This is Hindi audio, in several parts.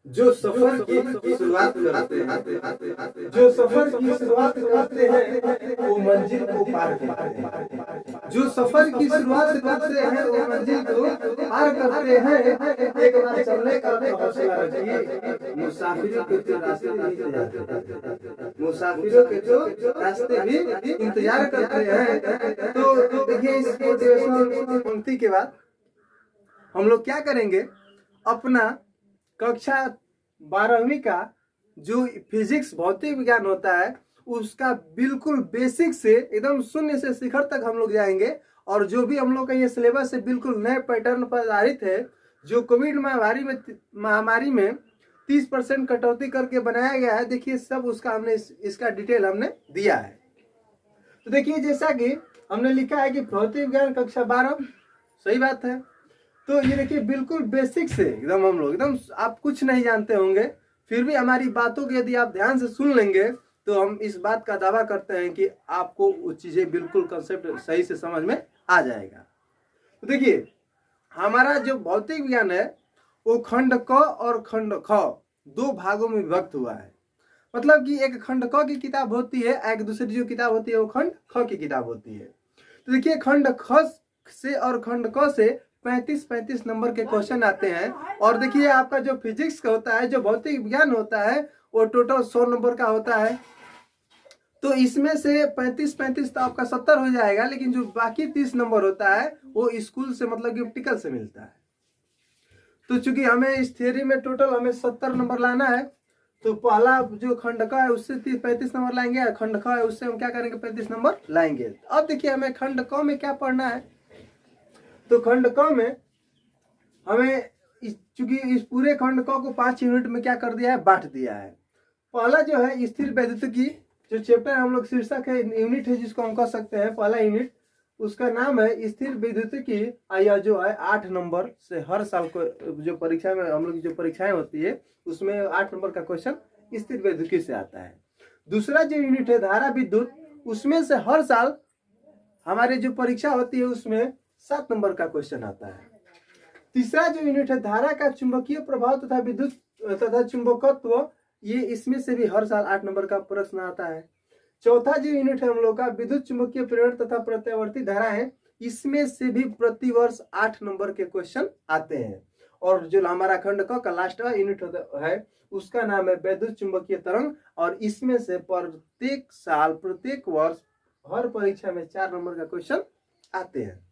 जो सफर की शुरुआत करते हैं, जो सफर की शुरुआत करते हैं वो मंजिल को पार करते हैं। जो सफर की शुरुआत करते हैं वो मंजिल को पार करते हैं। एक बार चलने का तो हौसला रखिए, मुसाफिरों के तो रास्ते भी इंतजार करते हैं, मुसाफिरों के तो रास्ते भी इंतजार करते हैं। तो देखिए इस मोटिवेशनल पंक्ति के बाद हम लोग क्या करेंगे, अपना कक्षा 12वीं का जो फिजिक्स भौतिक विज्ञान होता है उसका बिल्कुल बेसिक से एकदम शून्य से शिखर तक हम लोग जाएंगे। और जो भी हम लोग का ये सिलेबस है बिल्कुल नए पैटर्न पर आधारित है, जो कोविड महामारी में 30% कटौती करके बनाया गया है। देखिए सब उसका हमने इसका डिटेल हमने दिया है। तो देखिए जैसा कि हमने लिखा है कि भौतिक विज्ञान कक्षा 12, सही बात है। तो ये देखिए बिल्कुल बेसिक से एकदम हम लोग एकदम आप कुछ नहीं जानते होंगे, फिर भी हमारी बातों को यदि आप ध्यान से सुन लेंगे तो हम इस बात का दावा करते हैं कि आपको वो चीजें बिल्कुल कंसेप्ट सही से समझ में आ जाएगा। तो देखिए हमारा जो भौतिक विज्ञान है वो खंड क और खंड ख दो भागों में विभक्त हुआ है। मतलब कि एक खंड क की किताब होती है, एक दूसरी जो किताब होती है वो खंड ख की किताब होती है। तो देखिए खंड ख से और खंड क से 35-35 नंबर के क्वेश्चन आते हैं। और देखिए आपका जो फिजिक्स का होता है, जो भौतिक विज्ञान होता है वो टोटल 100 नंबर का होता है। तो इसमें से 35-35 तो आपका 70 हो जाएगा, लेकिन जो बाकी 30 नंबर होता है वो स्कूल से मतलब कि ऑप्टिकल से मिलता है। तो चूंकि हमें इस थियरी में टोटल हमें 70 नंबर लाना है, तो पहला जो खंड क है उससे 35 नंबर लाएंगे, खंड ख है उससे हम क्या करेंगे 35 नंबर लाएंगे। अब देखिए हमें खंड क में क्या पढ़ना है। तो खंड क में हमें चूंकि इस पूरे खंड क को 5 यूनिट में क्या कर दिया है, बांट दिया है। पहला जो है स्थिर वैद्युतिकी, जो चैप्टर हम लोग शीर्षक है यूनिट है जिसको हम कह सकते हैं पहला यूनिट, उसका नाम है स्थिर वैद्युतिकी। यह जो है 8 नंबर से हर साल को जो परीक्षा में हम लोग जो परीक्षाएं होती है उसमें 8 नंबर का क्वेश्चन स्थिर वैद्युतिकी से आता है। दूसरा जो यूनिट है धारा विद्युत, उसमें से हर साल हमारी जो परीक्षा होती है उसमें 7 नंबर का क्वेश्चन आता है। तीसरा जो यूनिट है धारा का चुंबकीय प्रभाव तथा विद्युत तथा चुंबकत्व, ये इसमें से भी हर साल 8 नंबर का प्रश्न आता है। चौथा जो यूनिट है हम लोग का विद्युत चुंबकीय प्रेरण तथा प्रत्यावर्ती धारा है, इसमें से भी प्रतिवर्ष 8 नंबर के क्वेश्चन आते हैं। और जो हमारा खंड का लास्ट यूनिट है उसका नाम है विद्युत चुंबकीय तरंग, और इसमें से प्रत्येक साल प्रत्येक वर्ष हर परीक्षा में 4 नंबर का क्वेश्चन आते हैं।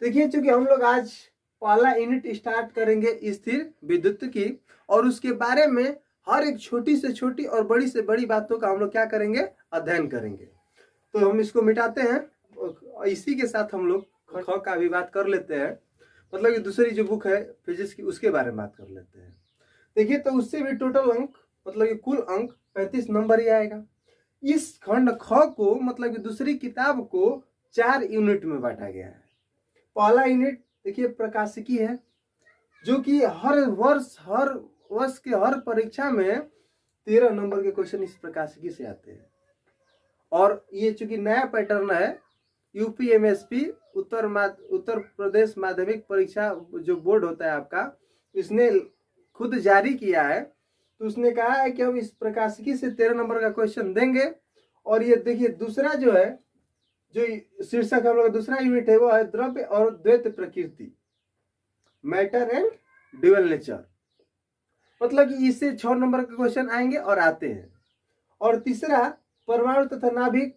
देखिए चूंकि हम लोग आज पहला यूनिट स्टार्ट करेंगे स्थिर विद्युत की, और उसके बारे में हर एक छोटी से छोटी और बड़ी से बड़ी बातों का हम लोग क्या करेंगे, अध्ययन करेंगे। तो हम इसको मिटाते हैं, इसी के साथ हम लोग ख का भी बात कर लेते हैं। मतलब कि दूसरी जो बुक है फिजिक्स की उसके बारे में बात कर लेते हैं। देखिए तो उससे भी टोटल अंक मतलब कि कुल अंक 35 नंबर ही आएगा। इस खंड ख को मतलब कि दूसरी किताब को 4 यूनिट में बांटा गया है। पहला यूनिट देखिए प्रकाशिकी है, जो कि हर वर्ष के हर परीक्षा में 13 नंबर के क्वेश्चन इस प्रकाशिकी से आते हैं। और ये चूंकि नया पैटर्न है, यूपीएमएसपी उत्तर प्रदेश माध्यमिक परीक्षा जो बोर्ड होता है आपका, इसने खुद जारी किया है। तो उसने कहा है कि हम इस प्रकाशिकी से 13 नंबर का क्वेश्चन देंगे। और ये देखिए दूसरा जो है, जो शीर्षक हम लोग दूसरा यूनिट है वो है द्रव्य और द्वैत प्रकृति, मैटर एंड ड्यूअल नेचर। मतलब कि इससे 6 नंबर के क्वेश्चन आएंगे और आते हैं। और तीसरा परमाणु तथा नाभिक,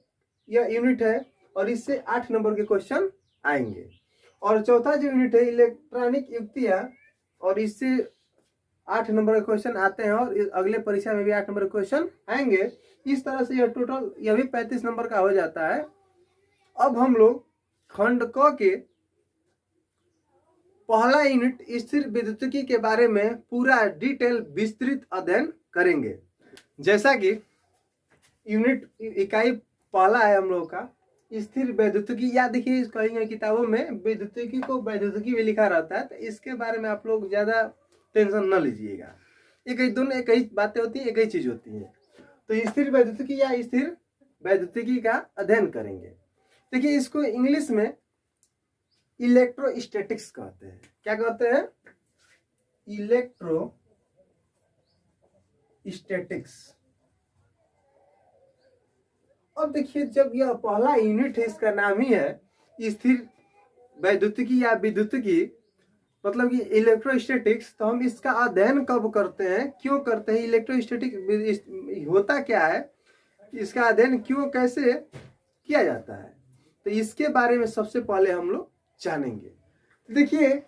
यह यूनिट है और इससे 8 नंबर के क्वेश्चन आएंगे। और चौथा जो यूनिट है इलेक्ट्रॉनिक युक्तियां, और इससे 8 नंबर के क्वेश्चन आते हैं और अगले परीक्षा में भी 8 नंबर के क्वेश्चन आएंगे। इस तरह से यह टोटल यह भी 35 नंबर का हो जाता है। अब हम लोग खंड क के पहला यूनिट स्थिर विद्युतिकी के बारे में पूरा डिटेल विस्तृत अध्ययन करेंगे। जैसा कि यूनिट इकाई पहला है हम लोग का स्थिर वैद्युतिकी, या देखिए कई किताबों में विद्युतिकी को वैद्युतिकी भी लिखा रहता है, तो इसके बारे में आप लोग ज्यादा टेंशन न लीजिएगा। एक ही दोनों एक ही बातें होती है, एक ही चीज होती है। तो स्थिर वैद्युतिकी या स्थिर वैद्युतिकी का अध्ययन करेंगे। देखिए इसको इंग्लिश में इलेक्ट्रोस्टैटिक्स कहते हैं। क्या कहते हैं? इलेक्ट्रोस्टैटिक्स। स्टैटिक्स। अब देखिए, जब यह पहला यूनिट है, इसका नाम ही है स्थिर वैद्युतिकी या विद्युतिकी, मतलब कि इलेक्ट्रोस्टैटिक्स। तो हम इसका अध्ययन कब करते हैं, क्यों करते हैं, इलेक्ट्रोस्टैटिक होता क्या है, इसका अध्ययन क्यों कैसे किया जाता है, तो इसके बारे में सबसे पहले हम लोग जानेंगे। देखिए,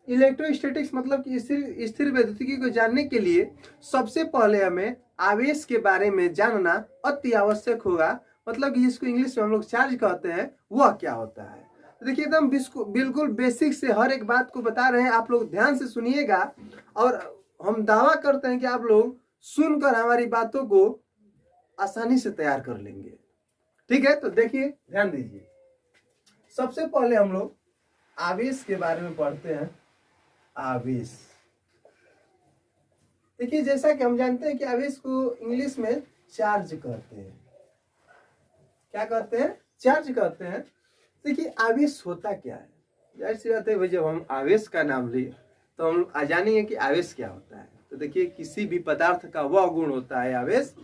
इलेक्ट्रोस्टैटिक्स मतलब कि स्थिर वैद्युतिकी को जानने के लिए सबसे पहले हमें आवेश के बारे में जानना अति आवश्यक होगा। मतलब कि जिसको इंग्लिश में हम लोग चार्ज कहते हैं, वह क्या होता है। तो देखिए, एकदम बिल्कुल बेसिक से हर एक बात को बता रहे हैं, आप लोग ध्यान से सुनिएगा। और हम दावा करते हैं कि आप लोग सुनकर हमारी बातों को आसानी से तैयार कर लेंगे। ठीक है, तो देखिए, ध्यान दीजिए। सबसे पहले हम लोग आवेश के बारे में पढ़ते हैं। आवेश, देखिए, जैसा कि हम जानते हैं कि आवेश को इंग्लिश में चार्ज कहते हैं। क्या कहते हैं, चार्ज कहते हैं। देखिए, आवेश होता क्या है, जाहिर सी बात है भाई, जब हम आवेश का नाम लिए तो हम जानेंगे कि आवेश क्या होता है। तो देखिए, किसी भी पदार्थ का वह गुण होता है आवेश,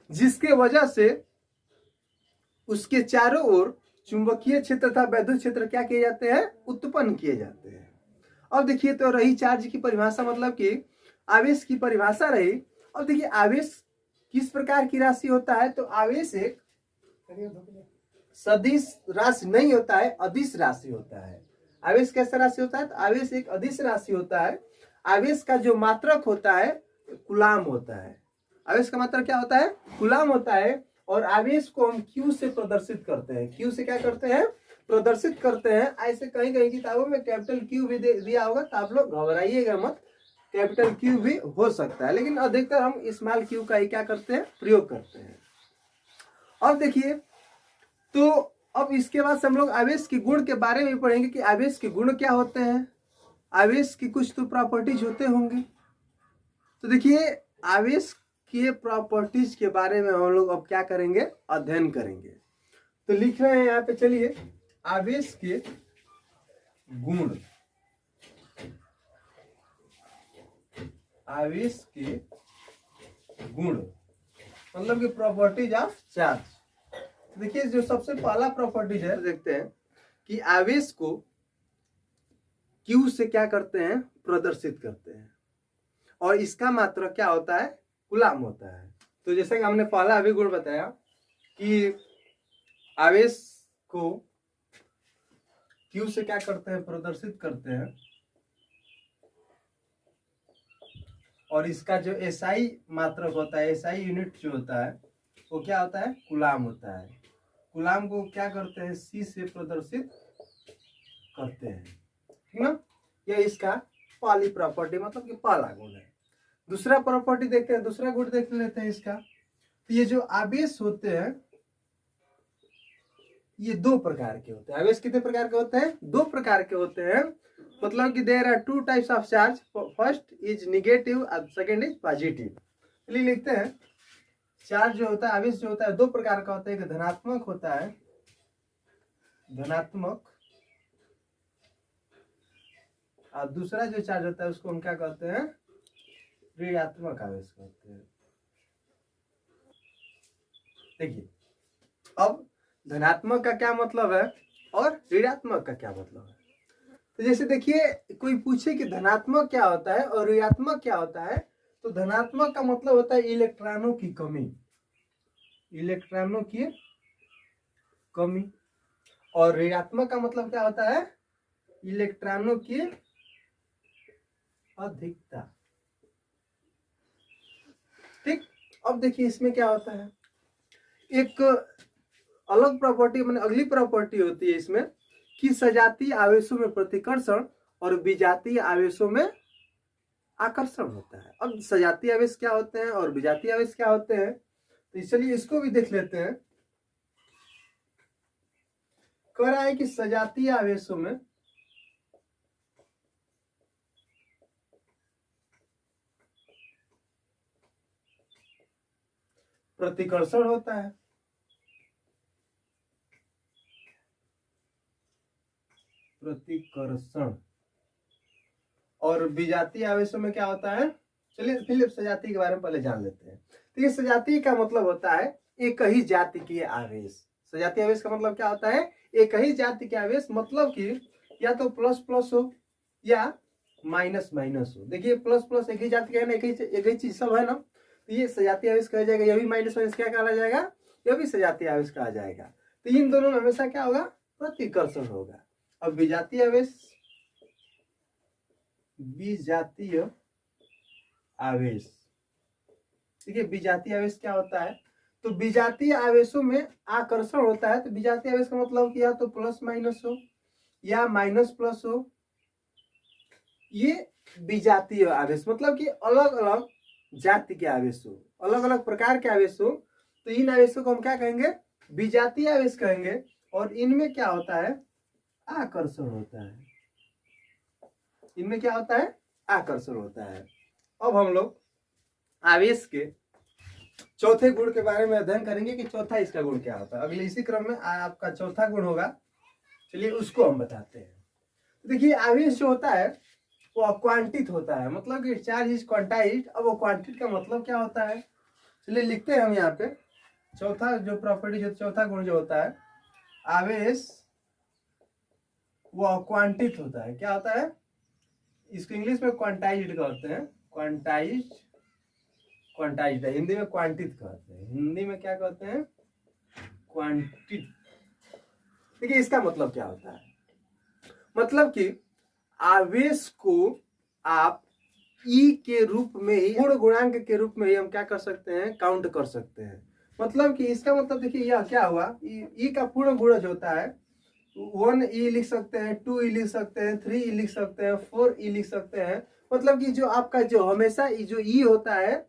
जिसके वजह से उसके चारों ओर चुंबकीय क्षेत्र तथा वैद्युत क्षेत्र क्या किए जाते हैं, उत्पन्न किए जाते हैं। अब देखिए, तो रही चार्ज की परिभाषा, मतलब कि आवेश की परिभाषा रही। अब देखिए, आवेश किस प्रकार की राशि होता है, तो आवेश एक सदिश राशि नहीं होता है, अदिश राशि होता है। आवेश कैसा राशि होता है, तो आवेश एक अदिश राशि होता है। आवेश का जो मात्रक होता है कूलाम होता है। आवेश का मात्रक क्या होता है, कूलाम होता है। और आवेश को हम क्यू से प्रदर्शित करते हैं। क्यू से क्या करते हैं, प्रदर्शित करते हैं। ऐसे कहीं कहीं किताबों में कैपिटल क्यू भी दिया होगा, तो आप लोग घबराइएगा मत, कैपिटल क्यू भी हो सकता है, लेकिन अधिकतर हम स्मॉल क्यू का ही क्या करते हैं, प्रयोग करते हैं। अब देखिए, तो अब इसके बाद से हम लोग आवेश के गुण के बारे में पढ़ेंगे कि आवेश के गुण क्या होते हैं। आवेश की कुछ तो प्रॉपर्टीज होते होंगे। तो देखिए, आवेश के प्रॉपर्टीज के बारे में हम लोग अब क्या करेंगे, अध्ययन करेंगे। तो लिख रहे हैं यहाँ पे, चलिए, आवेश के गुण। आवेश के गुण मतलब कि प्रॉपर्टीज ऑफ चार्ज। देखिए, जो सबसे पहला प्रॉपर्टीज है, देखते हैं कि आवेश को क्यू से क्या करते हैं, प्रदर्शित करते हैं। और इसका मात्रक क्या होता है, कूलाम होता है। तो जैसा कि हमने पहला अभी गुण बताया कि आवेश को क्यू से क्या करते हैं, प्रदर्शित करते हैं। और इसका जो एसआई मात्रक होता है, एसआई यूनिट जो होता है, वो क्या होता है, कूलाम होता है। कूलाम को क्या करते हैं, सी से प्रदर्शित करते हैं। ठीक ना, ये इसका पहली प्रॉपर्टी मतलब कि पहला गुण है। दूसरा प्रॉपर्टी देखते हैं, दूसरा गुण देख लेते हैं इसका। तो ये जो आवेश होते हैं, ये दो प्रकार के होते हैं। आवेश कितने प्रकार के होते हैं, दो प्रकार के होते हैं। मतलब कि there are two types of charge, first is negative और सेकंड इज पॉजिटिव। चलिए लिखते हैं, चार्ज जो होता है, आवेश जो होता है, दो प्रकार का होता है। एक धनात्मक होता है, धनात्मक, और दूसरा जो चार्ज होता है उसको हम क्या कहते हैं, ऋणात्मक आवेश कहते हैं। देखिए, अब धनात्मक का क्या मतलब है और ऋणात्मक का क्या मतलब है। तो जैसे देखिए, कोई पूछे कि धनात्मक क्या होता है और ऋणात्मक क्या होता है, तो धनात्मक का मतलब होता है इलेक्ट्रॉनों की कमी, इलेक्ट्रॉनों की कमी। और ऋणात्मक का मतलब क्या होता है, इलेक्ट्रॉनों की अधिकता। ठीक, अब देखिए इसमें क्या होता है, एक अलग प्रॉपर्टी, मैंने अगली प्रॉपर्टी होती है इसमें कि सजातीय आवेशों में प्रतिकर्षण और विजातीय आवेशों में आकर्षण होता है। अब सजातीय आवेश क्या होते हैं और विजातीय आवेश क्या होते हैं, तो चलिए इसको भी देख लेते हैं। कह रहा है कि सजातीय आवेशों में प्रतिकर्षण होता है, प्रतिकर्षण। और विजातीय आवेशों में क्या होता है, चलिए फिर सजातीय के बारे में पहले जान लेते हैं। तो ये सजातीय का मतलब होता है एक ही जाति के आवेश। सजातीय आवेश का मतलब क्या होता है? एक ही जाति के आवेश, मतलब कि या तो प्लस प्लस हो या माइनस माइनस हो। देखिए प्लस प्लस एक ही जाति का है ना, एक ही चीज सब है ना, तो ये सजातीय आवेश कहा जाएगा। यह भी माइनस माइनस क्या कहा जाएगा? यह भी सजातीय आवेश कहा जाएगा। तो इन दोनों में हमेशा क्या होगा? प्रतिकर्षण होगा। अब विजातीय आवेश, विजातीय आवेश, ठीक है, विजातीय आवेश क्या होता है? तो विजातीय आवेशों में आकर्षण होता है। तो विजातीय आवेश का मतलब कि या तो प्लस माइनस हो या माइनस प्लस हो, ये विजातीय आवेश, मतलब कि अलग अलग जाति के आवेश हो, अलग अलग प्रकार के आवेश हो, तो इन आवेशों को हम क्या कहेंगे? विजातीय आवेश कहेंगे। और इनमें क्या होता है? आकर्षण होता है। इनमें क्या होता है? आकर्षण होता है। अब हम लोग आवेश के चौथे गुण के बारे में अध्ययन करेंगे कि चौथा इसका गुण क्या होता है। अगले इसी क्रम में आपका चौथा गुण होगा, चलिए उसको हम बताते हैं। देखिए आवेश जो होता है वो क्वांटित होता है, मतलब कि चार्ज इज क्वांटाइज्ड। अब वो क्वांटिट का मतलब क्या होता है? चलिए लिखते हैं हम यहाँ पे। चौथा जो प्रॉपर्टी, जो चौथा गुण जो होता है, आवेश वो क्वांटित होता है। क्या होता है? इसको इंग्लिश में क्वांटाइज्ड कहते हैं। क्वांटाइज्ड, क्वांटाइज्ड है, हिंदी में क्वांटित कहते हैं। हिंदी में क्या कहते हैं? क्वांटित। देखिए इसका मतलब क्या होता है? मतलब कि आवेश को आप ई के रूप में ही, गुण गुणांक के रूप में ही हम क्या कर सकते हैं? काउंट कर सकते हैं। मतलब कि इसका मतलब देखिए यह क्या हुआ? ई का पूर्ण गुणज होता है। 1 ई लिख सकते हैं, 2 ई लिख सकते हैं, 3 ई लिख सकते हैं, 4 ई लिख सकते हैं। मतलब कि जो आपका जो हमेशा जो ई होता है,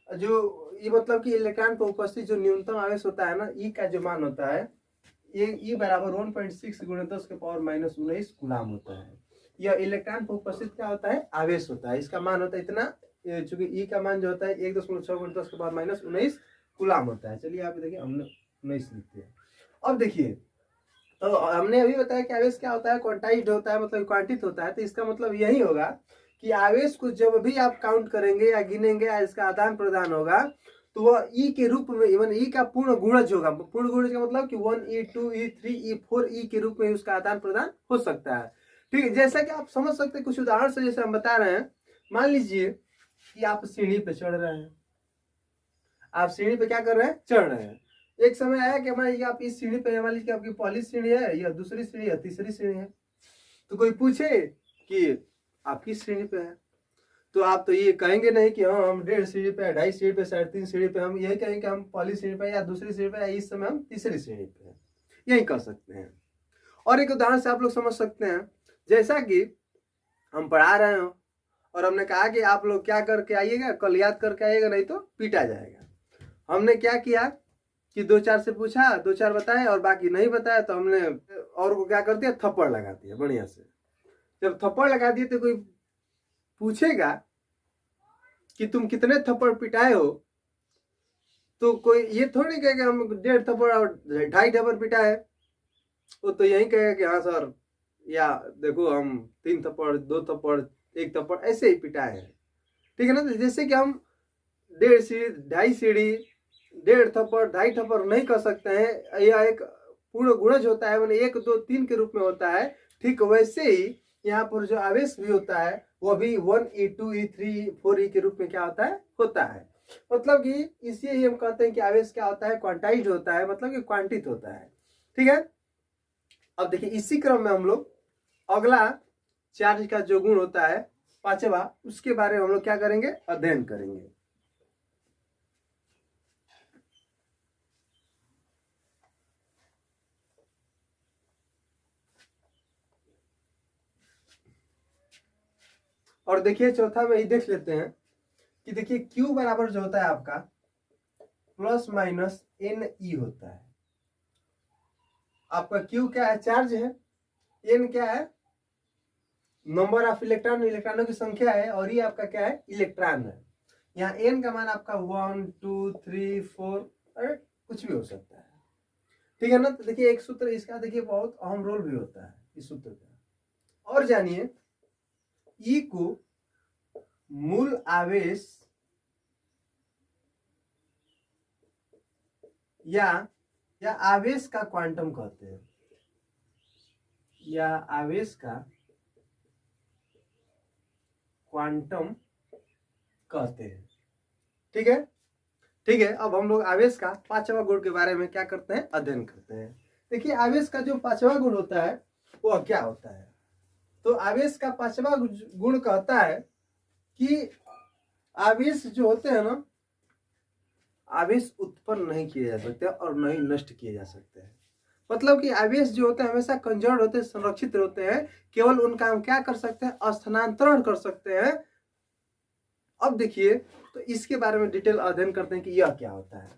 जो ये मतलब कि इलेक्ट्रॉन पर उपस्थित जो न्यूनतम आवेश होता है ना, ई का जो मान होता है, ये ई बराबर 1.6 गुणे 10 के पावर माइनस 19 गुलाम होता है। यह इलेक्ट्रॉन पर उपस्थित क्या होता है? आवेश होता है। इसका मान होता है इतना, चूंकि ई का मान जो होता है 1.6 गुणे 10 के पावर माइनस 19 गुलाम होता है। चलिए आप देखिए, हमने 19 लिखते हैं। अब देखिए, तो हमने अभी बताया कि आवेश क्या होता है? क्वांटाइज्ड होता है, मतलब क्वांटित होता है। तो इसका मतलब यही होगा कि आवेश को जब भी आप काउंट करेंगे या गिनेंगे या इसका आदान प्रदान होगा, तो वह ई के रूप में, इवन ई का पूर्ण गुणज होगा। पूर्ण गुणज का मतलब कि 1 ई 2 ई 3 ई 4 ई के रूप में उसका आदान प्रदान हो सकता है। ठीक है, जैसा कि आप समझ सकते हैं कुछ उदाहरण से, जैसे हम बता रहे हैं। मान लीजिए कि आप सीढ़ी पे चढ़ रहे हैं। आप सीढ़ी पे क्या कर रहे हैं? चढ़ रहे हैं। एक समय आया कि हमारे आप इस सीढ़ी पे, मान लीजिए आपकी पहली सीढ़ी है या दूसरी सीढ़ी या तीसरी सीढ़ी है, तो कोई पूछे कि आप किस सीढ़ी पे है, तो आप तो ये कहेंगे नहीं कि हाँ हम 1.5 सीढ़ी पे, 2.5 सीढ़ी पे, 3.5 सीढ़ी पे। हम यही कहेंगे कि हम पहली सीढ़ी पे या दूसरी सीढ़ी पे, या इस समय हम तीसरी सीढ़ी पे हैं। यही कर सकते हैं। और एक उदाहरण से आप लोग समझ सकते हैं, जैसा कि हम पढ़ा रहे हो और हमने कहा कि आप लोग क्या करके आइएगा, कल याद करके आइएगा, नहीं तो पीटा जाएगा। हमने क्या किया कि 2-4 से पूछा, 2-4 बताए और बाकी नहीं बताया, तो हमने और को क्या कर दिया? थप्पड़ लगा दिया बढ़िया से। जब थप्पड़ लगा दिए तो कोई पूछेगा कि तुम कितने थप्पड़ पिटाए हो, तो कोई ये थोड़ी कहेगा हम 1.5 थप्पड़ और 2.5 थप्पड़ पिटाए। वो तो यही कहेगा कि हाँ सर, या देखो हम 3 थप्पड़, 2 थप्पड़, 1 थप्पड़ ऐसे ही पिटाए हैं। ठीक है ना? तो जैसे कि हम 1.5 सीढ़ी, 2.5 सीढ़ी, 1.5 थप्पड़, 2.5 थप्पड़ नहीं कर सकते हैं, यह एक पूर्ण गुणज होता है, मैंने 1 2 3 के रूप में होता है। ठीक वैसे ही यहाँ पर जो आवेश भी होता है वो भी 1 ई 2 ई 3 ई 4 ई के रूप में क्या होता है? होता है। मतलब कि इसी ही हम कहते हैं कि आवेश क्या होता है? क्वांटाइज्ड होता है, मतलब कि क्वांटित होता है। ठीक है, अब देखिए इसी क्रम में हम लोग अगला चार्ज का जो गुण होता है पांचवा, उसके बारे में हम लोग क्या करेंगे? अध्ययन करेंगे। और देखिए चौथा में ही देख लेते हैं कि देखिए Q बराबर जो होता है आपका प्लस माइनस एन ई होता है। आपका Q क्या है? चार्ज है। एन क्या है? नंबर ऑफ इलेक्ट्रॉन, इलेक्ट्रॉनों की संख्या है। और ये आपका क्या है? इलेक्ट्रॉन है। यहाँ एन का मान आपका 1 2 3 4 अरे कुछ भी हो सकता है। ठीक है ना? तो देखिए एक सूत्र इसका देखिए बहुत अहम रोल भी होता है इस सूत्र का। और जानिए ई को मूल आवेश या आवेश का क्वांटम कहते हैं, या आवेश का क्वांटम कहते हैं। ठीक है, ठीक है। अब हम लोग आवेश का पांचवा गुण के बारे में क्या करते हैं, अध्ययन करते हैं। देखिए आवेश का जो पांचवा गुण होता है वो क्या होता है। तो आवेश का पांचवा गुण कहता है कि आवेश जो होते हैं ना, आवेश उत्पन्न नहीं किए जा सकते और नहीं नष्ट किए जा सकते हैं। मतलब कि आवेश जो होते हैं हमेशा कंजर्व होते हैं, संरक्षित होते हैं। केवल उनका हम क्या कर सकते हैं, स्थानांतरण कर सकते हैं। अब देखिए तो इसके बारे में डिटेल अध्ययन करते हैं कि यह क्या होता है।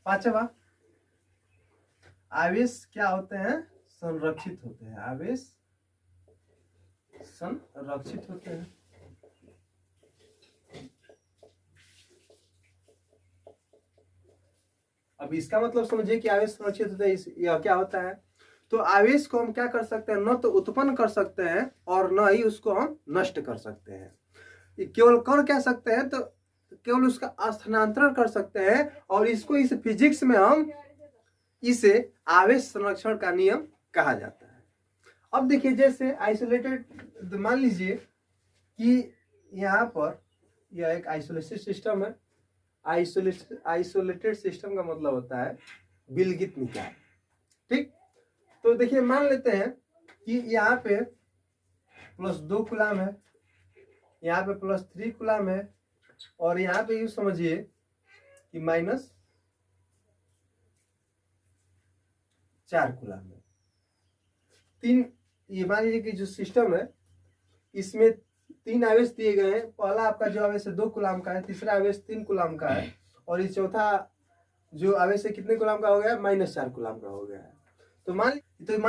पांचवा, आवेश क्या होते हैं, संरक्षित होते हैं। आवेश संरक्षित होते हैं। अब इसका मतलब समझिए कि आवेश संरक्षित होता है, यह क्या होता है। तो आवेश को हम क्या कर सकते हैं, न तो उत्पन्न कर सकते हैं और न ही उसको हम नष्ट कर सकते हैं। केवल कर क्या सकते हैं, तो केवल उसका स्थानांतरण कर सकते हैं। और इसको इस फिजिक्स में हम इसे आवेश संरक्षण का नियम कहा जाता है। अब देखिए जैसे आइसोलेटेड, मान लीजिए कि यहाँ पर यह एक आइसोलेटेड सिस्टम है। आइसोलेटेड सिस्टम का मतलब होता है विलगित निकाय। ठीक, तो देखिए मान लेते हैं कि यहाँ पे +2 कूलम है, यहाँ पे +3 कूलम है, और यहाँ पे यूँ समझिए कि -4 कूलम है। तीन, ये मान लीजिए कि जो सिस्टम है इसमें 3 आवेश दिए गए हैं। पहला आपका जो आवेश है 2 कूलम का है, तीसरा आवेश 3 कूलम का है, और ये चौथा जो आवेश है कितने कूलम का हो गया, -4 कूलम का हो गया है। तो मान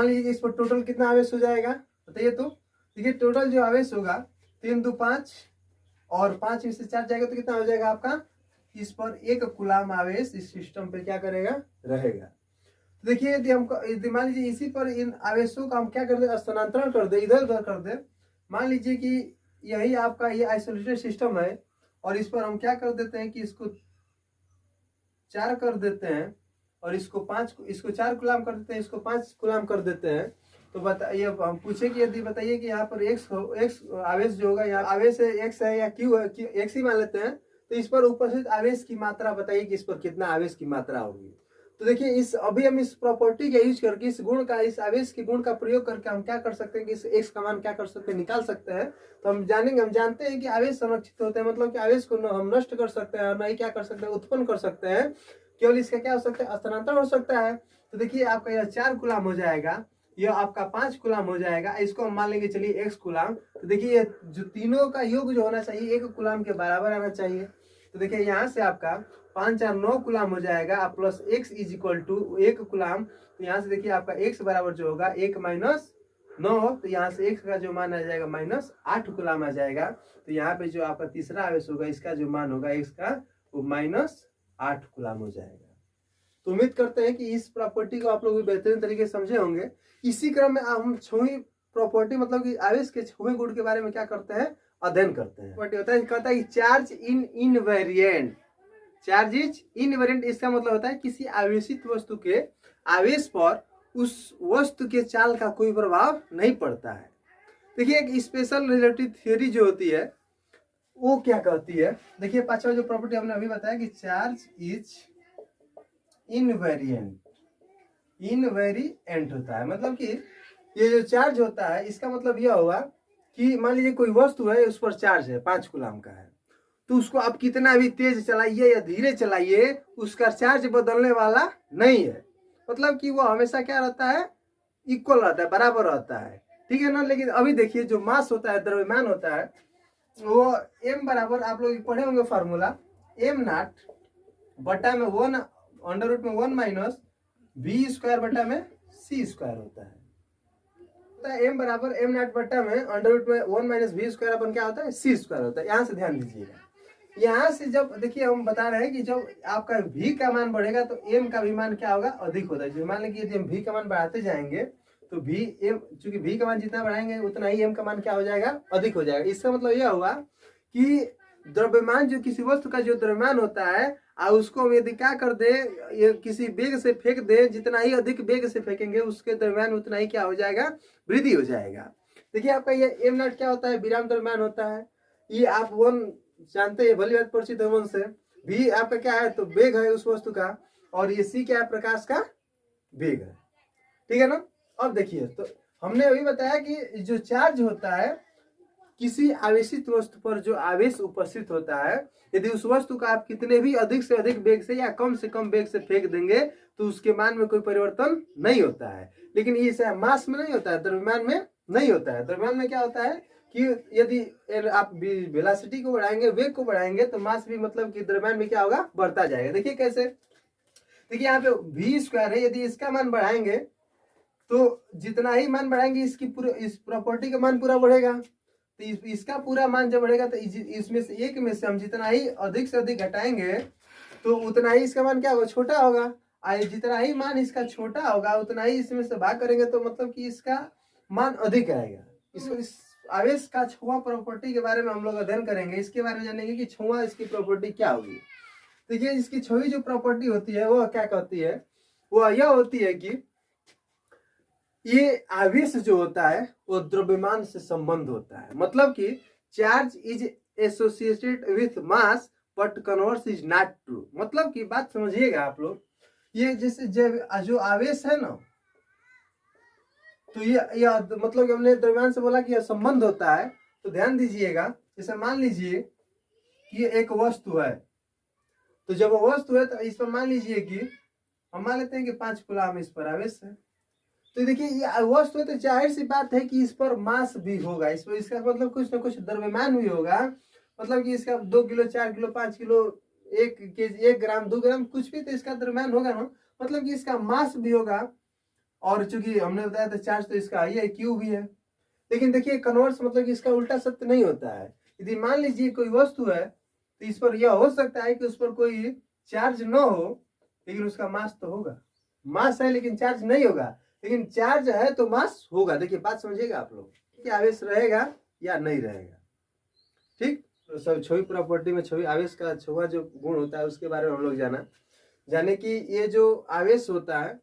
लीजिए कि इस पर टोटल कितना आवेश हो जाएगा, बताइए। तो देखिए टोटल जो आवेश होगा 3 2 5, और 5 में से 4 जाएगा तो कितना हो जाएगा आपका, इस पर 1 कूलम आवेश इस सिस्टम पे क्या करेगा, रहेगा। तो देखिए यदि मान लीजिए इसी पर इन आवेशों का हम क्या कर दे, स्थानांतरण कर दे, इधर उधर कर दे। मान लीजिए कि यही आपका ये आइसोलेटेड सिस्टम है, और इस पर हम क्या कर देते हैं कि इसको 4 कर देते हैं, और इसको 4 कूलम कर देते हैं, इसको 5 कूलम कर देते हैं। तो बताइए, हम पूछे कि यदि बताइए कि यहाँ पर x आवेश जो होगा, यहाँ आवेश है x है या q है, x ही मान लेते हैं। तो इस पर उपस्थित आवेश की मात्रा बताइए कि इस पर कितना आवेश की मात्रा होगी। तो देखिए अभी हम इस प्रॉपर्टी का यूज करके इस आवेश के गुण का प्रयोग करके हम क्या कर सकते हैं कि इस x का मान क्या कर सकते हैं, निकाल सकते हैं। तो हम जानते हैं कि आवेश संरक्षित होते हैं, मतलब कि आवेश को हम नष्ट कर सकते हैं और नहीं क्या कर सकते हैं, उत्पन्न कर सकते हैं। केवल इसका क्या हो सकता है, स्थानांतरण हो सकता है। तो देखिए आपका यह 4 कूलम हो जाएगा, यह आपका 5 कूलम हो जाएगा। इसको हम मान लेंगे चलिए x कूलम। तो देखिए ये जो तीनों का योग जो होना चाहिए 1 कूलम के बराबर आना चाहिए। तो देखिए यहाँ से आपका 5 4 9 कूलम हो जाएगा, प्लस x = 1 कूलम। तो यहाँ से देखिए आपका x बराबर जो होगा 1 - 9, तो यहाँ से x का जो मान आ जाएगा -8 कूलम आ जाएगा। तो यहाँ पे जो आपका तीसरा आवेश होगा इसका जो मान होगा x का, वो -8 कूलम हो जाएगा। तो उम्मीद करते हैं कि इस प्रॉपर्टी को आप लोग बेहतरीन तरीके से समझे होंगे। इसी क्रम में हम छुई प्रॉपर्टी, मतलब कि आवेश के छुई गुण के बारे में क्या करते हैं, अध्ययन करते हैं। होता है, कहता है कि charge invariant. Charge is invariant, इसका मतलब होता है किसी आवेशित वस्तु के आवेश पर उस वस्तु के चाल का कोई प्रभाव नहीं पड़ता है। देखिए एक स्पेशल रिलेटिव थ्योरी जो होती है वो क्या कहती है, देखिए पांचवा जो प्रॉपर्टी हमने अभी बताया कि चार्ज इज इनवेरिएंट होता है। मतलब कि ये जो चार्ज होता है इसका मतलब यह हुआ कि मान लीजिए कोई वस्तु है, उस पर चार्ज है 5 कूलम का है, तो उसको आप कितना भी तेज चलाइए या धीरे चलाइए उसका चार्ज बदलने वाला नहीं है। मतलब कि वो हमेशा क्या रहता है, इक्वल रहता है, बराबर रहता है। ठीक है ना। लेकिन अभी देखिए जो मास होता है, द्रव्यमान होता है, वो m बराबर, आप लोग पढ़े होंगे फार्मूला, m0 बटा में 1 √ में 1 - v² बटा में c² होता है। m बराबर m0 बटा में √ में 1 - v² अपन क्या होता है, c² होता है। यहाँ से ध्यान दीजिएगा, यहाँ से जब देखिए हम बता रहे हैं कि जब आपका v का मान बढ़ेगा तो m का भी मान क्या होगा, अधिक होता है। मान लीजिए यदि हम v का मान बढ़ाते जाएंगे तो चूंकि v का मान जितना बढ़ाएंगे उतना ही m का मान क्या हो जाएगा, अधिक हो जाएगा। इसका मतलब यह हुआ कि द्रव्यमान जो किसी वस्तु का जो द्रव्यमान होता है और उसको हम यदि क्या कर दे, ये किसी वेग से फेंक दे, जितना ही अधिक वेग से फेंकेंगे उसके द्रव्यमान उतना ही क्या हो जाएगा, वृद्धि हो जाएगा। देखिए आपका ये एम नॉट क्या होता है, विराम द्रव्यमान होता है। ये आप वन जानते हैं, भली बात परिचित है वन से। भी आपका क्या है, तो वेग है उस वस्तु का, और ये सी क्या है, प्रकाश का वेग है, ठीक है ना। अब देखिए, तो हमने अभी बताया कि जो चार्ज होता है, किसी आवेशित वस्तु पर जो आवेश उपस्थित होता है, यदि उस वस्तु का आप कितने भी अधिक से अधिक वेग से या कम से कम वेग से फेंक देंगे तो उसके मान में कोई परिवर्तन नहीं होता है। लेकिन ये मास में नहीं होता है, द्रव्यमान में नहीं होता है। द्रव्यमान में क्या होता है कि यदि आप वेलोसिटी को बढ़ाएंगे, वेग को बढ़ाएंगे, तो मास भी मतलब कि द्रव्यमान में क्या होगा, बढ़ता जाएगा। देखिए कैसे, देखिए यहाँ पे v स्क्वायर है, यदि इसका मान बढ़ाएंगे तो जितना ही मान बढ़ाएंगे इसकी पूरा, इस प्रॉपर्टी का मान पूरा बढ़ेगा। तो इसका पूरा मान जब बढ़ेगा तो इसमें से एक में से हम जितना ही अधिक से अधिक घटाएंगे तो उतना ही इसका मान क्या होगा, छोटा होगा। और जितना ही मान इसका छोटा होगा उतना ही इसमें से भाग करेंगे तो मतलब कि इसका मान अधिक आएगा। इस आवेश का छुआ प्रॉपर्टी के बारे में हम लोग अध्ययन करेंगे, इसके बारे में जानेंगे कि छुआ इसकी प्रॉपर्टी क्या होगी। तो ये इसकी छुई जो प्रॉपर्टी होती है वो क्या कहती है, वो यह होती है कि ये आवेश जो होता है वो द्रव्यमान से संबंध होता है। मतलब कि charge is associated with mass but converse is not true. मतलब कि बात समझिएगा आप लोग, ये जैसे जो आवेश है ना, तो ये मतलब हमने द्रव्यमान से बोला कि यह संबंध होता है। तो ध्यान दीजिएगा, जैसे मान लीजिए कि ये एक वस्तु है, तो जब वो वस्तु है तो इस पर मान लीजिए कि हम मान लेते हैं कि 5 कूलाम इस पर आवेश है। तो देखिए ये वस्तु है तो जाहिर सी बात है कि इस पर मास भी होगा, इस पर इसका मतलब कुछ ना कुछ द्रव्यमान भी होगा। मतलब कि इसका 2 किलो 4 किलो 5 किलो 1 केजी 1 ग्राम 2 ग्राम कुछ भी तो इसका द्रव्यमान होगा ना, मतलब कि इसका मास भी होगा। और चूंकि हमने बताया था चार्ज तो इसका आई है, क्यू भी है। लेकिन देखिए कन्वर्स मतलब कि इसका उल्टा सत्य नहीं होता है। यदि मान लीजिए कोई वस्तु है तो इस पर यह हो सकता है कि उस पर कोई चार्ज न हो लेकिन उसका मास तो होगा। मास है लेकिन चार्ज नहीं होगा, लेकिन चार्ज है तो मास होगा। देखिए बात समझिएगा आप लोग कि आवेश रहेगा या नहीं रहेगा, ठीक। तो सब छवि प्रॉपर्टी में छवि आवेश का छुआ जो गुण होता है उसके बारे में हम लोग जाने कि ये जो आवेश होता है,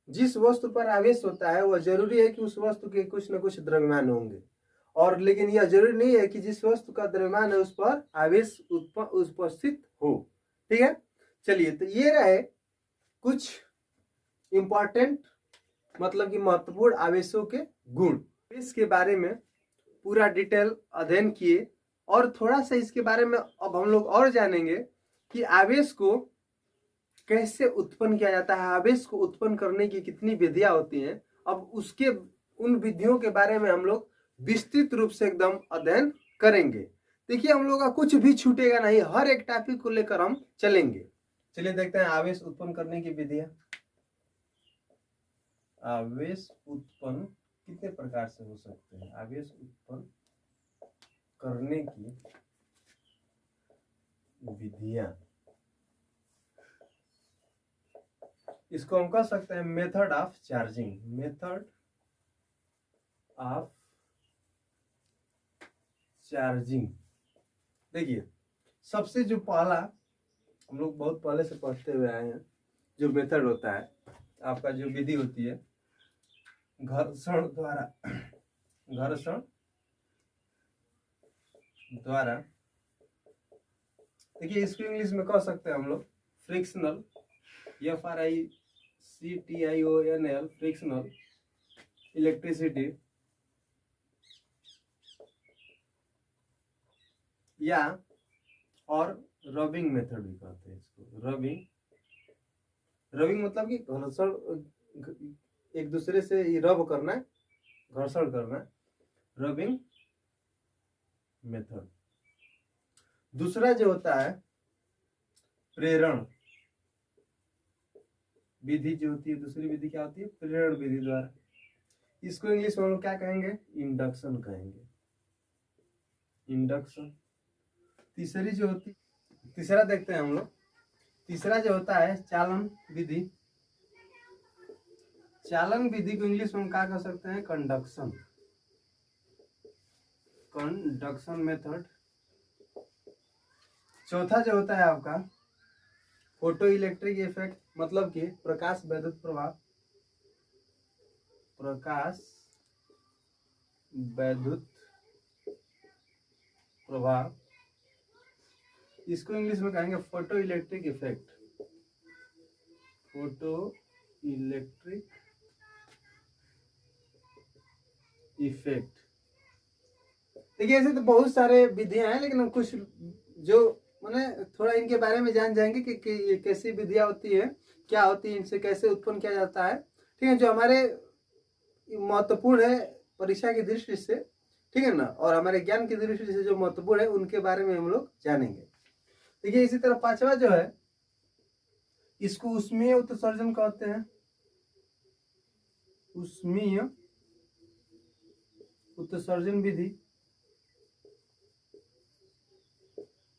जिस वस्तु पर आवेश होता है वह जरूरी है कि उस वस्तु के कुछ न कुछ द्रव्यमान होंगे। और लेकिन यह जरूरी नहीं है कि जिस वस्तु का द्रव्यमान है उस पर आवेश उपस्थित हो, ठीक है। चलिए, तो ये रहे कुछ इंपॉर्टेंट मतलब कि महत्वपूर्ण आवेशों के गुण। आवेश के बारे में पूरा डिटेल अध्ययन किए और थोड़ा सा इसके बारे में अब हम लोग और जानेंगे कि आवेश को कैसे उत्पन्न किया जाता है, आवेश को उत्पन्न करने की कितनी विधियां होती हैं। अब उसके उन विधियों के बारे में हम लोग विस्तृत रूप से एकदम अध्ययन करेंगे। देखिए हम लोग का कुछ भी छूटेगा नहीं, हर एक टॉपिक को लेकर हम चलेंगे। चलिए देखते हैं आवेश उत्पन्न करने की विधियां। आवेश उत्पन्न कितने प्रकार से हो सकते हैं, आवेश उत्पन्न करने की विधियां, इसको हम कह सकते हैं method of charging. Method of charging. देखिए सबसे जो पहला हम लोग बहुत पहले से पढ़ते हुए आए हैं, जो मेथड होता है आपका, जो विधि होती है घर्षण द्वारा, देखिए इसको इंग्लिश में कह सकते हैं हम लोग फ्रिक्शनल, FRICTIONL, फ्रिक्शनल इलेक्ट्रिसिटी, या और रबिंग मेथड भी कहते हैं इसको। रबिंग मतलब कि घर्षण, एक दूसरे से रब करना, घर्षण करना, रबिंग मेथड। दूसरा जो होता है प्रेरण विधि जो होती है, दूसरी विधि क्या होती है, प्रेरण विधि द्वारा। इसको इंग्लिश में हम लोग क्या कहेंगे, इंडक्शन कहेंगे, इंडक्शन। तीसरी जो होती, तीसरा देखते हैं हम लोग, तीसरा जो होता है चालन विधि। चालन विधि को इंग्लिश में हम क्या कह सकते हैं, कंडक्शन, कंडक्शन मेथड। चौथा जो होता है आपका फोटो इलेक्ट्रिक इफेक्ट, मतलब कि प्रकाश वैद्युत प्रभाव, प्रकाश वैद्युत प्रभाव, इसको इंग्लिश में कहेंगे photo electric effect, photo electric effect. देखिए ऐसे तो बहुत सारे विधियां हैं, लेकिन हम कुछ जो मैंने थोड़ा इनके बारे में जान जाएंगे कि ये कैसी विधियां होती है, क्या होती है, इनसे कैसे उत्पन्न किया जाता है। ठीक है, जो हमारे महत्वपूर्ण है परीक्षा की दृष्टि से, ठीक है ना, और हमारे ज्ञान की दृष्टि से जो महत्वपूर्ण है उनके बारे में हम लोग जानेंगे। देखिए इसी तरह पांचवा जो है, इसको उष्मीय उत्सर्जन कहते हैं, उष्मीय उत्सर्जन विधि।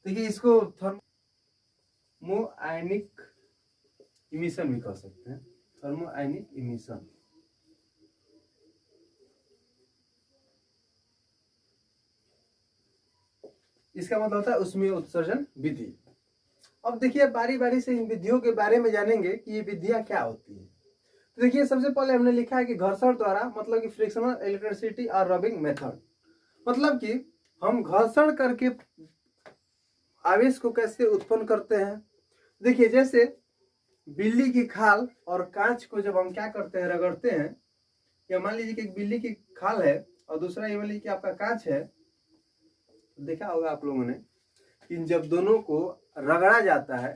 देखिए इसको थर्मो आयनिक इमिशन भी कह सकते हैं, थर्मो आयनिक इमिशन। इसका मतलब होता है उष्मीय उत्सर्जन विधि। अब देखिए बारी बारी से इन विधियों के बारे में जानेंगे कि ये विधियां क्या होती है। तो देखिए सबसे पहले हमने लिखा है कि घर्षण द्वारा, मतलब कि फ्रिक्शनल इलेक्ट्रिसिटी और रबिंग मेथड, मतलब कि हम घर्षण करके आवेश को कैसे उत्पन्न करते हैं। देखिए जैसे बिल्ली की खाल और कांच को जब हम क्या करते हैं, रगड़ते हैं, या मान लीजिए कि एक बिल्ली की खाल है और दूसरा ये मान लीजिए कि आपका कांच है, देखा होगा आप लोगों ने कि जब दोनों को रगड़ा जाता है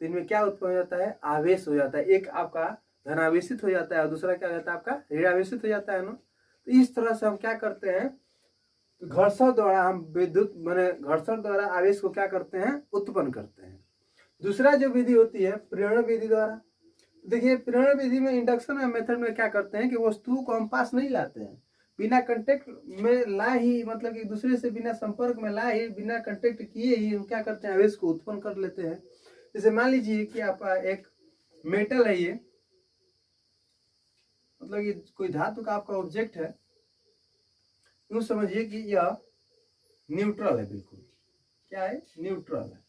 तो इनमें क्या उत्पन्न हो जाता है, आवेश हो जाता है। एक आपका धनावेशित हो जाता है और दूसरा क्या हो जाता है, आपका ऋणावेशित हो जाता है ना। तो इस तरह से हम क्या करते हैं, तो घर्षण द्वारा हम विद्युत माने घर्षण द्वारा आवेश को क्या करते हैं, उत्पन्न करते हैं। दूसरा जो विधि होती है प्रेरण विधि द्वारा। देखिए प्रेरण विधि में इंडक्शन मेथड में क्या करते हैं कि वस्तुओं को हम पास नहीं लाते हैं, बिना कांटेक्ट में ला ही, मतलब कि दूसरे से बिना संपर्क में ला ही, बिना कांटेक्ट किए ही हम क्या करते हैं, आवेश को उत्पन्न कर लेते हैं। जैसे मान लीजिए कि आपका एक मेटल है, ये मतलब ये कोई धातु का आपका ऑब्जेक्ट है, यूं समझिए कि यह न्यूट्रल है, बिल्कुल क्या है, न्यूट्रल है,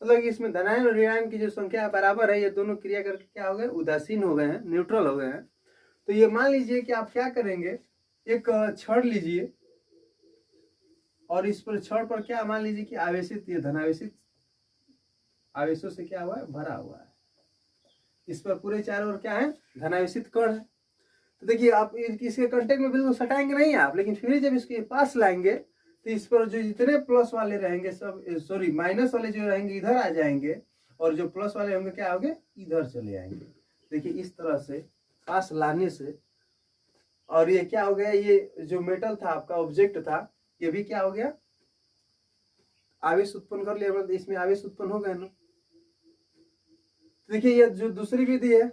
मतलब कि इसमें धनायन और ऋणायन की जो संख्या बराबर है, ये दोनों क्रिया करके क्या हो गए, उदासीन हो गए हैं, न्यूट्रल हो गए हैं। तो ये मान लीजिए कि आप क्या करेंगे, एक छड़ लीजिए और इस पर छड़ पर क्या मान लीजिए कि आवेशित, ये धनावेशित आवेशों से क्या हुआ है, भरा हुआ है। इस पर पूरे चारों ओर क्या है, धनावेशित कण है। तो देखिए आप इसके कांटेक्ट में बिल्कुल सटाएंगे नहीं आप, लेकिन फिर जब इसके पास लाएंगे तो इस पर जो जितने प्लस वाले रहेंगे सब, सॉरी माइनस वाले जो रहेंगे इधर आ जाएंगे, और जो प्लस वाले होंगे क्या होंगे, इधर चले आएंगे। देखिए इस तरह से पास लाने से, और ये क्या हो गया, ये जो मेटल था आपका ऑब्जेक्ट था, ये भी क्या हो गया, आवेश उत्पन्न कर लिया, मतलब इसमें आवेश उत्पन्न हो गया ना। देखिए ये जो दूसरी विधि है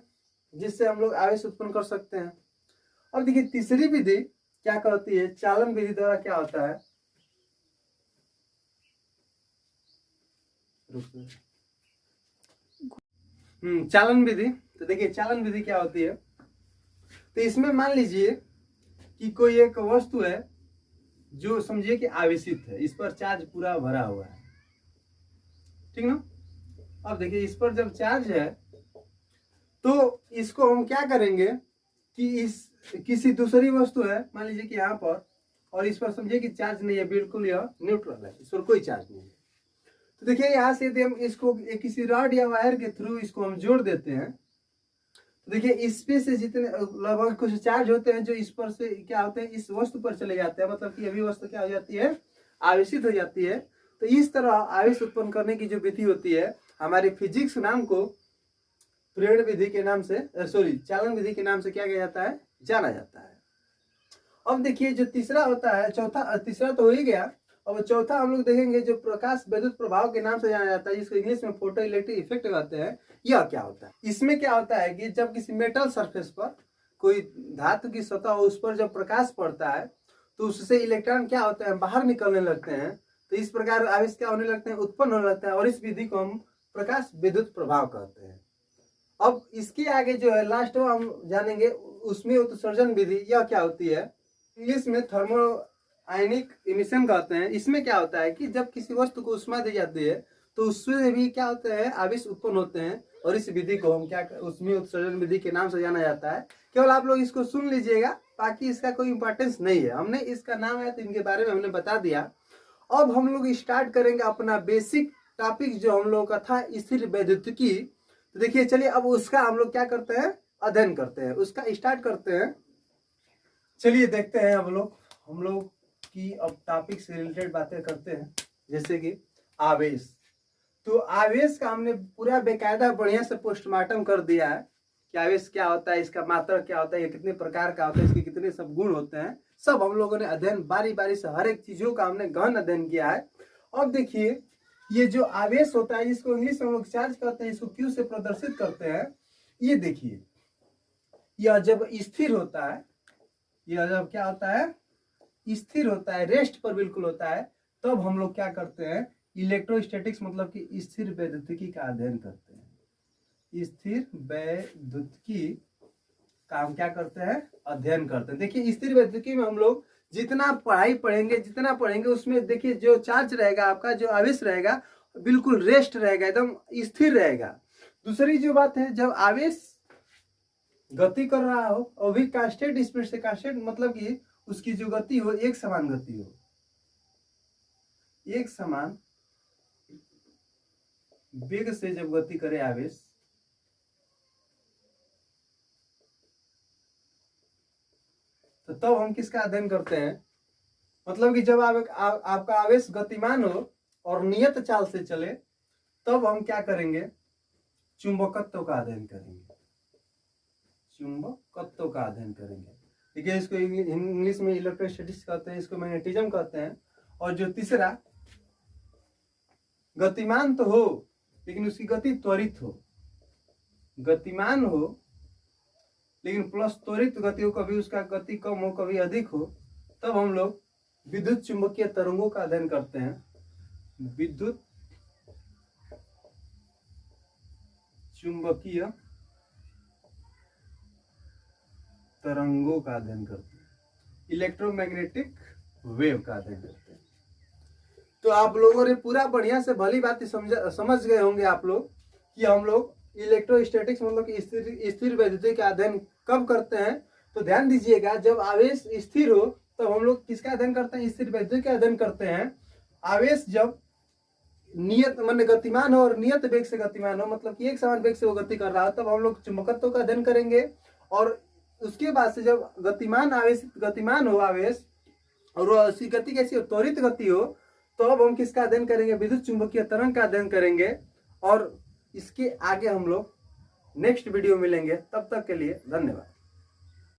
जिससे हम लोग आवेश उत्पन्न कर सकते हैं। और देखिए तीसरी विधि क्या कहती है, चालन विधि द्वारा क्या होता है, चालन विधि। तो देखिए चालन विधि क्या होती है, तो इसमें मान लीजिए कि कोई एक वस्तु है जो समझिए कि आवेशित है, इस पर चार्ज पूरा भरा हुआ है, ठीक ना। अब देखिए इस पर जब चार्ज है तो इसको हम क्या करेंगे कि इस किसी दूसरी वस्तु है, मान लीजिए कि यहाँ पर, और इस पर समझिए कि चार्ज नहीं है, बिल्कुल यह न्यूट्रल है, इस पर कोई चार्ज नहीं है। तो देखिए यहाँ से यदि हम इसको किसी रॉड या वायर के थ्रू इसको हम जोड़ देते हैं, तो देखिए इस पे से जितने लगभग कुछ चार्ज होते हैं जो इस पर से क्या होते हैं, इस वस्तु पर चले जाते हैं, मतलब कि अभी वस्तु क्या हो जाती है, आवेशित हो जाती है। तो इस तरह आवेश उत्पन्न करने की जो विधि होती है, हमारी फिजिक्स नाम को प्रेरण विधि के नाम से, सॉरी चालन विधि के नाम से क्या किया जाता है, जाना जाता है। अब देखिए जो तीसरा होता है, चौथा, तीसरा तो हो ही गया, अब चौथा हम लोग देखेंगे जो प्रकाश विद्युत प्रभाव के नाम से जाना जाता है, जिसको इंग्लिश में फोटो इलेक्ट्रिक इफेक्ट कहते हैं। यह क्या होता है, इसमें क्या होता है कि जब किसी मेटल सरफेस पर, कोई धातु की सतह उस पर जब प्रकाश पड़ता है तो उससे इलेक्ट्रॉन क्या होते हैं, बाहर निकलने लगते हैं। तो इस प्रकार आवेश क्या होने लगते हैं, उत्पन्न होने लगता है, और इस विधि को हम प्रकाश विद्युत प्रभाव कहते हैं। अब इसके आगे जो है लास्ट में हम जानेंगे उसमें उत्सर्जन विधि, यह क्या होती है, इंग्लिश में थर्मो आयनिक इमिशन कहते हैं। इसमें क्या होता है कि जब किसी वस्तु को ऊष्मा दी जाती है तो उससे भी क्या होता है, आवेश उत्पन्न होते हैं, और इस विधि को हम क्या ऊष्मीय उत्सर्जन विधि के नाम से जाना जाता है। केवल आप लोग इसको सुन लीजिएगा, बाकी इसका कोई इंपॉर्टेंस नहीं है। हमने इसका नाम है तो इनके बारे में हमने बता दिया। अब हम लोग स्टार्ट करेंगे अपना बेसिक टॉपिक जो हम लोग का था स्थिर वैद्युतिकी। तो देखिए चलिए अब उसका हम लोग क्या करते हैं, अध्ययन करते हैं, उसका स्टार्ट करते हैं। चलिए देखते हैं हम लोग की अब टॉपिक से रिलेटेड बातें करते हैं, जैसे कि आवेश। तो आवेश का हमने पूरा बेकायदा बढ़िया से पोस्टमार्टम कर दिया है कि आवेश क्या होता है, इसका मात्रा क्या होता है, ये कितने प्रकार का होता है, इसके कितने सब गुण होते हैं, सब हम लोगों ने अध्ययन बारी बारी से हर एक चीजों का हमने गहन अध्ययन किया है। अब देखिए ये जो आवेश होता है जिसको इंग्लिश में हम लोग चार्ज करते हैं, इसको क्यू से प्रदर्शित करते हैं। ये देखिए यह जब स्थिर होता है, यह जब क्या होता है, स्थिर होता है, रेस्ट पर बिल्कुल होता है, तब हम लोग क्या करते हैं, इलेक्ट्रोस्टैटिक्स मतलब कि स्थिर वैद्युतिकी का अध्ययन करते हैं। स्थिर वैद्युतिकी का हम क्या करते हैं, अध्ययन करते हैं। देखिए स्थिर वैद्युतिकी में हम लोग जितना पढ़ेंगे उसमें देखिए जो चार्ज रहेगा आपका, जो आवेश रहेगा बिल्कुल रेस्ट रहेगा, एकदम स्थिर रहेगा। दूसरी जो बात है, जब आवेश गति कर रहा हो और भी कांस्टेंट स्पीड से, कांस्टेंट मतलब कि उसकी जो गति हो एक समान गति हो, एक समान वेग से जब गति करे आवेश, तो तब हम किसका अध्ययन करते हैं, मतलब कि जब आपका आवेश गतिमान हो और नियत चाल से चले, तब हम क्या करेंगे, चुंबकत्व का अध्ययन करेंगे। चुंबकत्व का अध्ययन करेंगे। ठीक है, इसको इंग्लिश में इलेक्ट्रोस्टैटिक्स कहते हैं, इसको मैग्नेटिज्म कहते हैं। और जो तीसरा, गतिमान तो हो लेकिन उसकी गति त्वरित हो, गतिमान हो लेकिन प्लस त्वरित गति हो, कभी उसका गति कम हो कभी अधिक हो, तब हम लोग विद्युत चुंबकीय तरंगों का अध्ययन करते हैं। विद्युत चुंबकीय तरंगों का अध्ययन करते हैं, इलेक्ट्रोमैग्नेटिक वेव का अध्ययन करते हैं। तो आप लोगों ने पूरा बढ़िया से भली बात समझ गए होंगे आप लोग कि हम लोग इलेक्ट्रोस्टैटिक्स मतलब कि स्थिर वैद्युतिकी का अध्ययन कब करते हैं। तो ध्यान दीजिएगा, जब आवेश स्थिर हो तब हम लोग किसका अध्ययन करते हैं, स्थिर वैद्युतिकी का अध्ययन करते हैं। आवेश जब नियत मान गतिमान हो और नियत वेग से गतिमान हो, मतलब कि एक समान वेग से वो गति कर रहा हो, तब हम लोग चुंबकत्व का अध्ययन करेंगे। और उसके बाद से जब गतिमान हो आवेश और उसकी गति कैसी हो, त्वरित गति हो, तो अब हम किसका अध्ययन करेंगे, विद्युत चुंबकीय तरंग का अध्ययन करेंगे। और इसके आगे हम लोग नेक्स्ट वीडियो मिलेंगे, तब तक के लिए धन्यवाद।